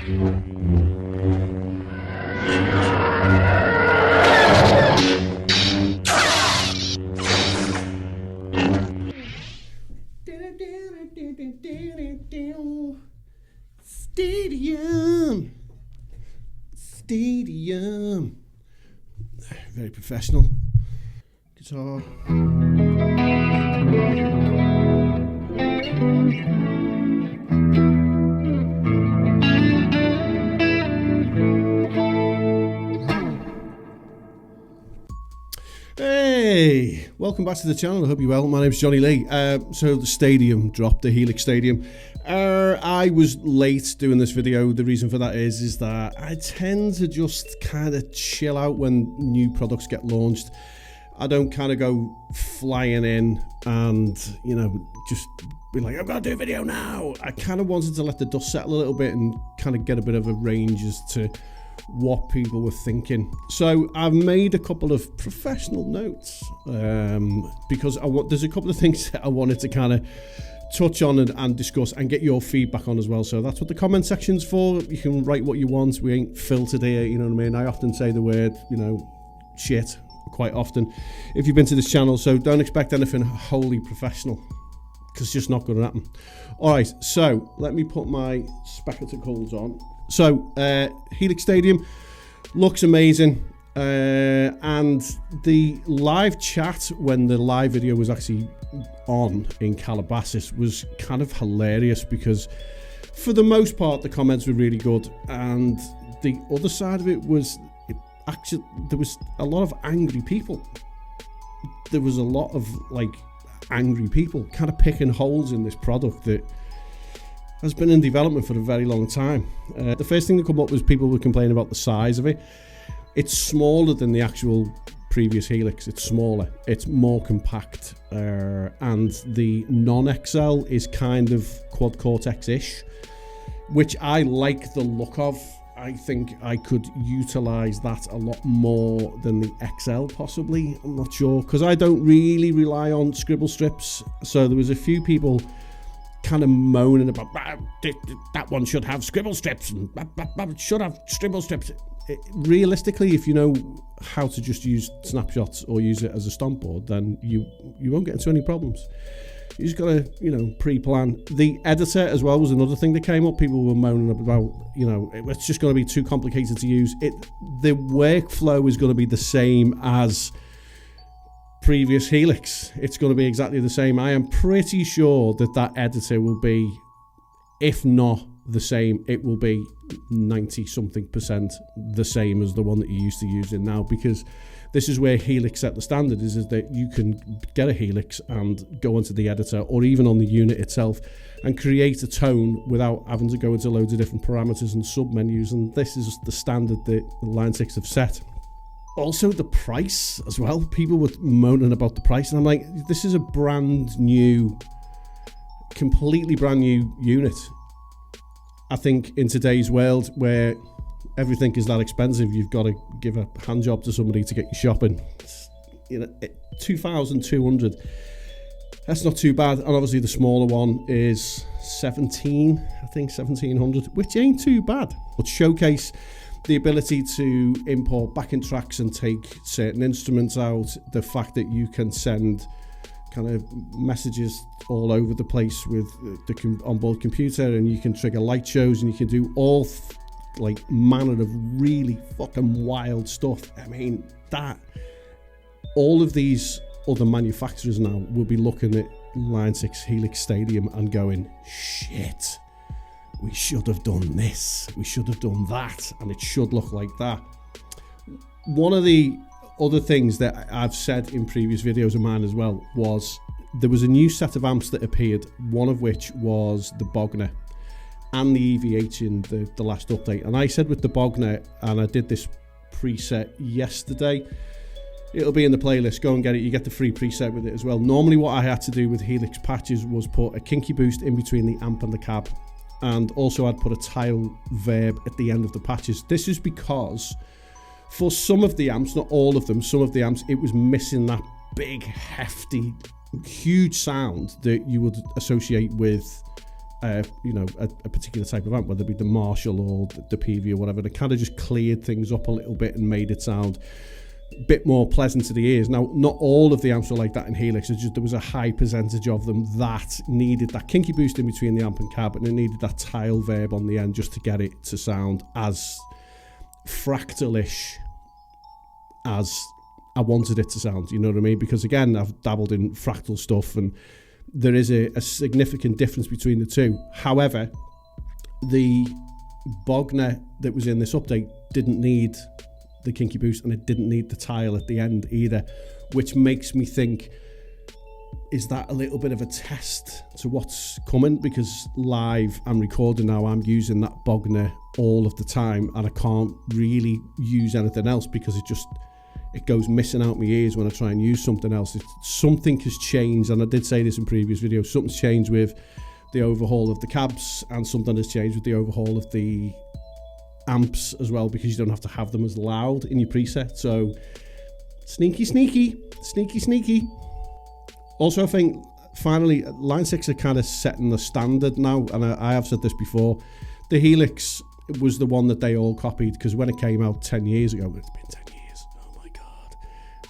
Stadium. Very professional. Guitar. Hey, welcome back to the channel. I hope you're well. My name's Johnny Lee. So the stadium dropped, the HELIX Stadium. I was late doing this video. The reason for that is that I tend to just kind of chill out when new products get launched. I don't kind of go flying in and, you know, just be like, I've got to do a video now. I kind of wanted to let the dust settle a little bit and kind of get a bit of a range as to what people were thinking. So I've made a couple of professional notes because there's a couple of things that I wanted to kind of touch on and discuss and get your feedback on as well. So that's what the comment section's for. You can write what you want. We ain't filtered here, you know what I mean? I often say the word, you know, shit quite often if you've been to this channel, so don't expect anything wholly professional because it's just not going to happen. All right, so let me put my spectacles on. So HELIX Stadium looks amazing, and the live chat when the live video was actually on in Calabasas was kind of hilarious because for the most part the comments were really good, and the other side of it was actually there was a lot of angry people. There was a lot of like angry people kind of picking holes in this product that has been in development for a very long time. The first thing that came up was people were complaining about the size of it. It's smaller than the actual previous HELIX. It's smaller, it's more compact, and the non-XL is kind of quad cortex-ish, which I like the look of. I think I could utilize that a lot more than the XL possibly. I'm not sure, because I don't really rely on scribble strips. So there was a few people kind of moaning about that one should have scribble strips and should have scribble strips. Realistically, if you know how to just use snapshots or use it as a stomp board, then you won't get into any problems. You just gotta, you know, pre-plan. The editor as well was another thing that came up. People were moaning about, you know, it's just going to be too complicated to use. The workflow is going to be the same as previous HELIX. It's going to be exactly the same. I am pretty sure that editor will be, if not the same, it will be 90-something% the same as the one that you're used to using now, because this is where HELIX set the standard, is that you can get a HELIX and go onto the editor or even on the unit itself and create a tone without having to go into loads of different parameters and sub-menus, and this is the standard that Line 6 have set. Also the price as well. People were moaning about the price, and I'm like, this is a brand new, completely brand new unit. I think in today's world where everything is that expensive, you've got to give a hand job to somebody to get you shopping. You know, 2,200. That's not too bad. And obviously the smaller one is 1,700, which ain't too bad. But showcase the ability to import backing tracks and take certain instruments out. The fact that you can send kind of messages all over the place with the onboard computer, and you can trigger light shows, and you can do all like manner of really fucking wild stuff. I mean, that all of these other manufacturers now will be looking at Line 6 HELIX Stadium and going, shit, we should have done this, we should have done that, and it should look like that. One of the other things that I've said in previous videos of mine as well was there was a new set of amps that appeared, one of which was the Bogner and the EVH in the last update. And I said with the Bogner, and I did this preset yesterday, it'll be in the playlist, go and get it, you get the free preset with it as well. Normally what I had to do with HELIX patches was put a kinky boost in between the amp and the cab, and also I'd put a tile verb at the end of the patches. This is because for some of the amps, not all of them, some of the amps, it was missing that big, hefty, huge sound that you would associate with you know, a particular type of amp, whether it be the Marshall or the PV or whatever. It kind of just cleared things up a little bit and made it sound a bit more pleasant to the ears. Now, not all of the amps were like that in Helix. It's just there was a high percentage of them that needed that kinky boost in between the amp and cab, and it needed that tile verb on the end just to get it to sound as fractalish as I wanted it to sound, you know what I mean? Because again, I've dabbled in fractal stuff, and there is a significant difference between the two. However, the Bogner that was in this update didn't need the kinky boost, and it didn't need the tile at the end either, which makes me think, is that a little bit of a test to what's coming? Because live I'm recording now, I'm using that Bogner all of the time, and I can't really use anything else because it goes missing out my ears when I try and use something else. Something has changed, and I did say this in previous videos, something's changed with the overhaul of the cabs, and something has changed with the overhaul of the amps as well, because you don't have to have them as loud in your preset. So sneaky. Also, I think finally Line 6 are kind of setting the standard now, and I have said this before, the Helix was the one that they all copied, because when it came out 10 years ago, it's been 10 years, oh my god,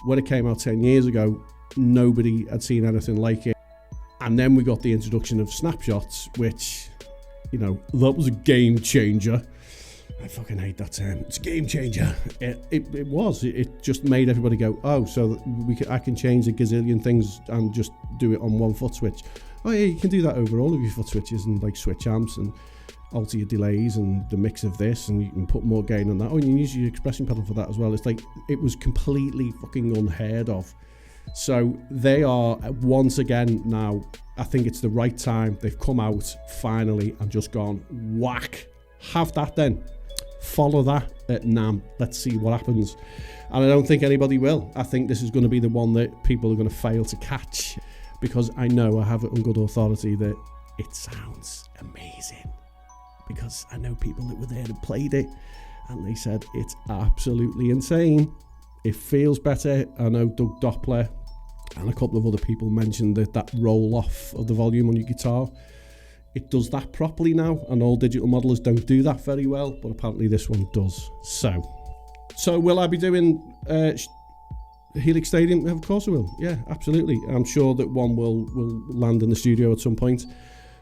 when it came out 10 years ago, nobody had seen anything like it. And then we got the introduction of snapshots, which, you know, that was a game changer. I fucking hate that term. It's a game changer. It was. It just made everybody go, oh, so I can change a gazillion things and just do it on one foot switch. Oh yeah, you can do that over all of your foot switches, and like switch amps and alter your delays and the mix of this, and you can put more gain on that. Oh, and you use your expression pedal for that as well. It's like, it was completely fucking unheard of. So they are once again now, I think it's the right time. They've come out finally and just gone, whack, have that then. Follow that at NAMM. Let's see what happens. And I don't think anybody will. I think this is going to be the one that people are going to fail to catch, because I know, I have it on good authority, that it sounds amazing. Because I know people that were there and played it, and they said it's absolutely insane. It feels better. I know Doug Doppler and a couple of other people mentioned that roll off of the volume on your guitar. It does that properly now, and all digital modelers don't do that very well, but apparently this one does. So will I be doing HELIX Stadium? Of course I will. Yeah, absolutely. I'm sure that one will land in the studio at some point.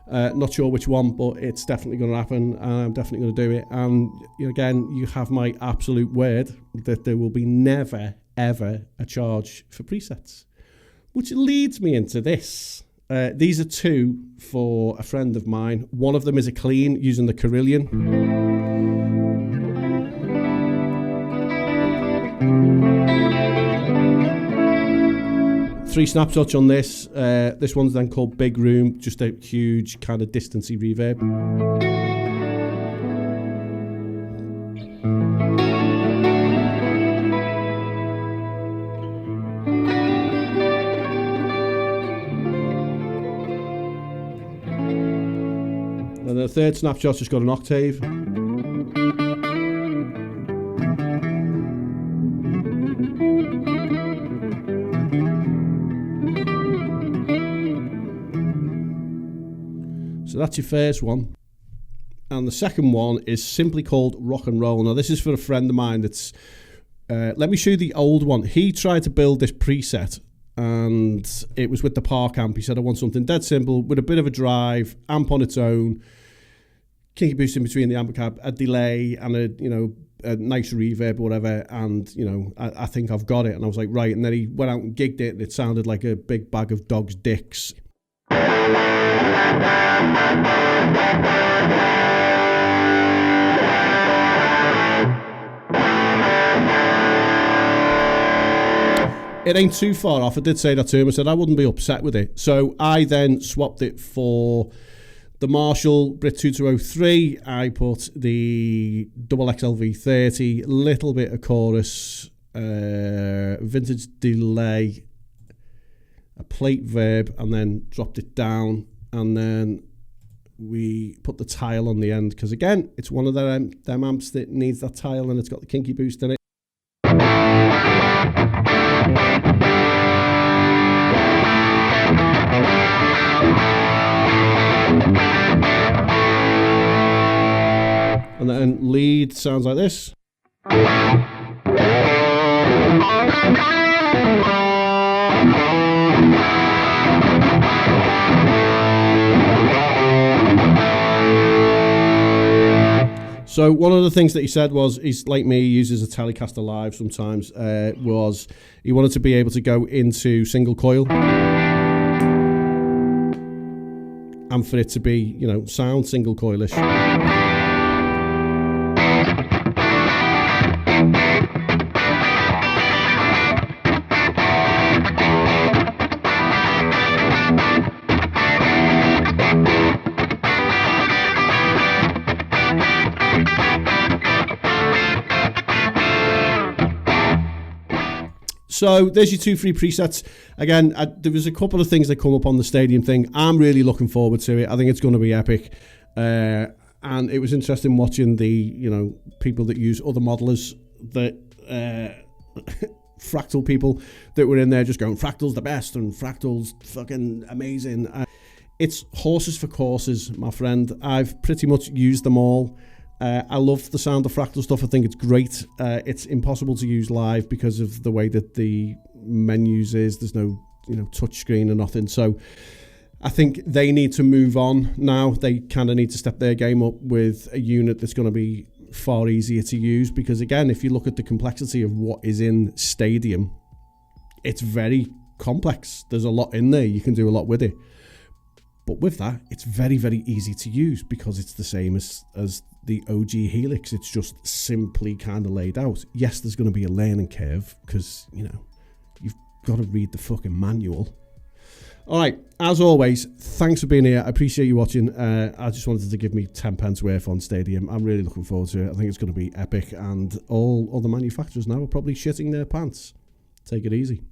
Not sure which one, but it's definitely going to happen, and I'm definitely going to do it. And again, you have my absolute word that there will be never, ever a charge for presets. Which leads me into this. These are two for a friend of mine. One of them is a clean using the Carillion. Three snapshots on this. This one's then called Big Room, just a huge kind of distancy reverb. And the third snapshot's just got an octave. So that's your first one. And the second one is simply called Rock and Roll. Now this is for a friend of mine that's... let me show you the old one. He tried to build this preset, and it was with the Park amp. He said, I want something dead simple with a bit of a drive, amp on its own, kinky boost in between the amp cab, a delay, and a nice reverb or whatever. And I think I've got it. And I was like, right. And then he went out and gigged it, and it sounded like a big bag of dog's dicks. It ain't too far off. I did say that to him. I said I wouldn't be upset with it. So I then swapped it for the Marshall Brit 2203. I put the double XLV30, little bit of chorus, vintage delay, a plate verb, and then dropped it down. And then we put the tile on the end, because again, it's one of them amps that needs that tile, and it's got the kinky boost in it. And then lead sounds like this. So one of the things that he said was, he's like me, he uses a Telecaster Live sometimes, was he wanted to be able to go into single coil and for it to be, you know, sound single coilish. So there's your 2 free presets. Again, there was a couple of things that come up on the Stadium thing. I'm really looking forward to it. I think it's going to be epic. And it was interesting watching the, you know, people that use other modelers, that Fractal people that were in there just going, Fractal's the best and Fractal's fucking amazing. It's horses for courses, my friend. I've pretty much used them all. I love the sound of Fractal stuff. I think it's great. It's impossible to use live because of the way that the menus is. There's no, you know, touch screen or nothing. So I think they need to move on now. They kind of need to step their game up with a unit that's going to be far easier to use. Because again, if you look at the complexity of what is in Stadium, it's very complex. There's a lot in there. You can do a lot with it. But with that, it's very, very easy to use because it's the same as the OG Helix. It's just simply kind of laid out. Yes, there's going to be a learning curve because, you know, you've got to read the fucking manual. All right, as always, thanks for being here. I appreciate you watching. I just wanted to give me 10 pence worth on Stadium. I'm really looking forward to it. I think it's going to be epic, and all other manufacturers now are probably shitting their pants. Take it easy.